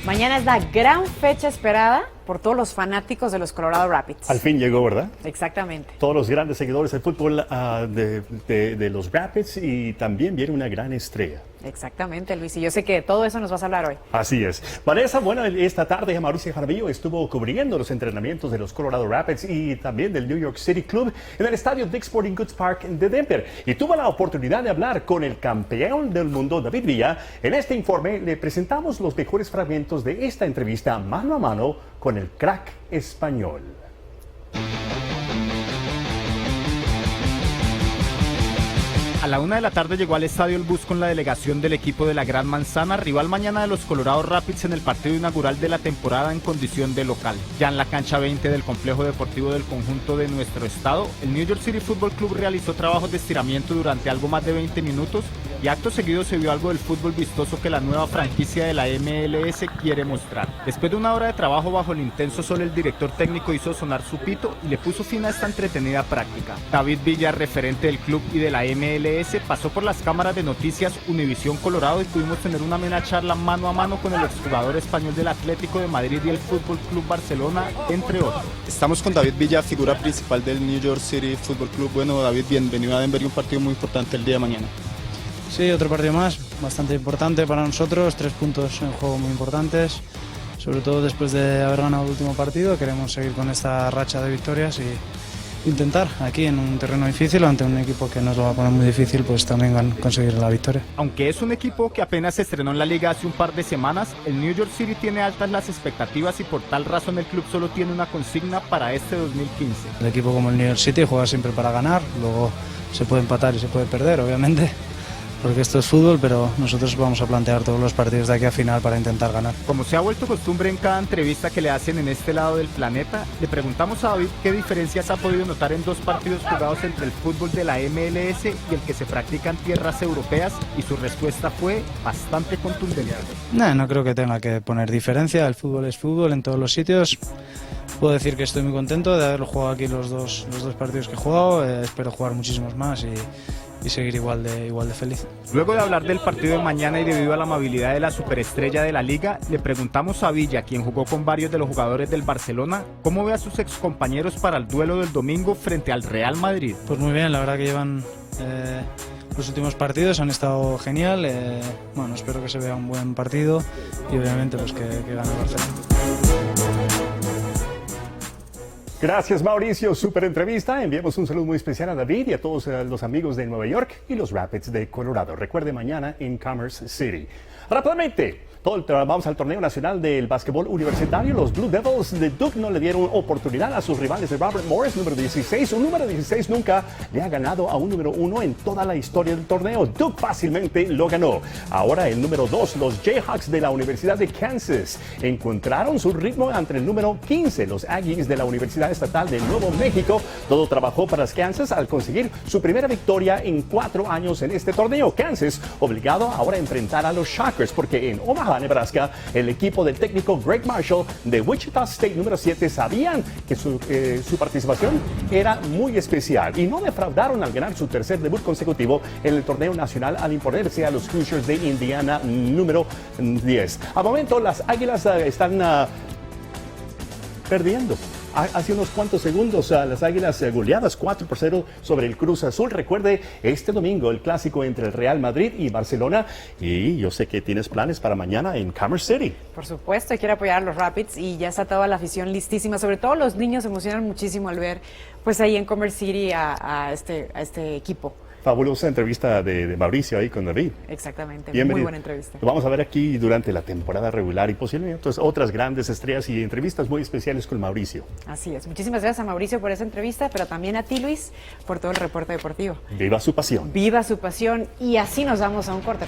Mañana es la gran fecha esperada por todos los fanáticos de los Colorado Rapids. Al fin llegó, ¿verdad? Exactamente. Todos los grandes seguidores del fútbol de los Rapids, y también viene una gran estrella. Exactamente, Luis. Y yo sé que de todo eso nos vas a hablar hoy. Así es. Vanessa, bueno, esta tarde Mauricio Jaramillo estuvo cubriendo los entrenamientos de los Colorado Rapids y también del New York City Club en el estadio Dick's Sporting Goods Park de Denver. Y tuvo la oportunidad de hablar con el campeón del mundo, David Villa. En este informe le presentamos los mejores fragmentos de esta entrevista mano a mano con el crack español. A la 1 de la tarde llegó al estadio el bus con la delegación del equipo de la Gran Manzana, rival mañana de los Colorado Rapids en el partido inaugural de la temporada en condición de local. Ya en la cancha 20 del complejo deportivo del conjunto de nuestro estado, el New York City Football Club realizó trabajos de estiramiento durante algo más de 20 minutos y acto seguido se vio algo del fútbol vistoso que la nueva franquicia de la MLS quiere mostrar. Después de una hora de trabajo bajo el intenso sol, el director técnico hizo sonar su pito y le puso fin a esta entretenida práctica. David Villa, referente del club y de la MLS, pasó por las cámaras de noticias Univisión Colorado y pudimos tener una amena charla mano a mano con el exjugador español del Atlético de Madrid y el Fútbol Club Barcelona, entre otros. Estamos con David Villa, figura principal del New York City Football Club. Bueno, David, bienvenido a Denver y un partido muy importante el día de mañana. Sí, otro partido más, bastante importante para nosotros, 3 puntos en juego muy importantes, sobre todo después de haber ganado el último partido. Queremos seguir con esta racha de victorias y intentar aquí en un terreno difícil, ante un equipo que nos lo va a poner muy difícil, pues también conseguir la victoria. Aunque es un equipo que apenas se estrenó en la liga hace un par de semanas, el New York City tiene altas las expectativas y por tal razón el club solo tiene una consigna para este 2015. El equipo como el New York City juega siempre para ganar, luego se puede empatar y se puede perder, obviamente, porque esto es fútbol, pero nosotros vamos a plantear todos los partidos de aquí a final para intentar ganar. Como se ha vuelto costumbre en cada entrevista que le hacen en este lado del planeta, le preguntamos a David qué diferencias ha podido notar en 2 partidos jugados entre el fútbol de la MLS y el que se practica en tierras europeas, y su respuesta fue bastante contundente. No creo que tenga que poner diferencia, el fútbol es fútbol en todos los sitios. Puedo decir que estoy muy contento de haber jugado aquí los dos partidos que he jugado, espero jugar muchísimos más y seguir igual de feliz. Luego de hablar del partido de mañana y debido a la amabilidad de la superestrella de la liga, le preguntamos a Villa, quien jugó con varios de los jugadores del Barcelona, cómo ve a sus excompañeros para el duelo del domingo frente al Real Madrid. Pues muy bien, la verdad que llevan los últimos partidos, han estado genial. Bueno, espero que se vea un buen partido y obviamente pues que gane el Barcelona. Gracias, Mauricio. Súper entrevista. Enviamos un saludo muy especial a David y a todos los amigos de Nueva York y los Rapids de Colorado. Recuerde, mañana en Commerce City. Rápidamente, vamos al torneo nacional del básquetbol universitario. Los Blue Devils de Duke no le dieron oportunidad a sus rivales de Robert Morris, número 16. Un número 16 nunca le ha ganado a un número 1 en toda la historia del torneo. Duke fácilmente lo ganó. Ahora el número 2, los Jayhawks de la Universidad de Kansas, encontraron su ritmo ante el número 15, los Aggies de la Universidad Estatal de Nuevo México. Todo trabajó para Kansas al conseguir su primera victoria en 4 años en este torneo. Kansas obligado ahora a enfrentar a los Shockers, porque en Omaha, Nebraska, el equipo del técnico Greg Marshall de Wichita State número 7 sabían que su participación era muy especial y no defraudaron al ganar su tercer debut consecutivo en el torneo nacional al imponerse a los Hoosiers de Indiana número 10. Al momento las Águilas están perdiendo. Hace unos cuantos segundos las Águilas goleadas 4-0 sobre el Cruz Azul. Recuerde, este domingo el clásico entre el Real Madrid y Barcelona. Y yo sé que tienes planes para mañana en Commerce City. Por supuesto, y quiere apoyar a los Rapids y ya está toda la afición listísima. Sobre todo los niños se emocionan muchísimo al ver pues ahí en Commerce City a este equipo. Fabulosa entrevista de Mauricio ahí con David. Exactamente, Bienvenido. muy buena entrevista. Lo vamos a ver aquí durante la temporada regular y posiblemente otras grandes estrellas y entrevistas muy especiales con Mauricio. Así es. Muchísimas gracias a Mauricio por esa entrevista, pero también a ti, Luis, por todo el reporte deportivo. Viva su pasión. Viva su pasión. Y así nos vamos a un corte.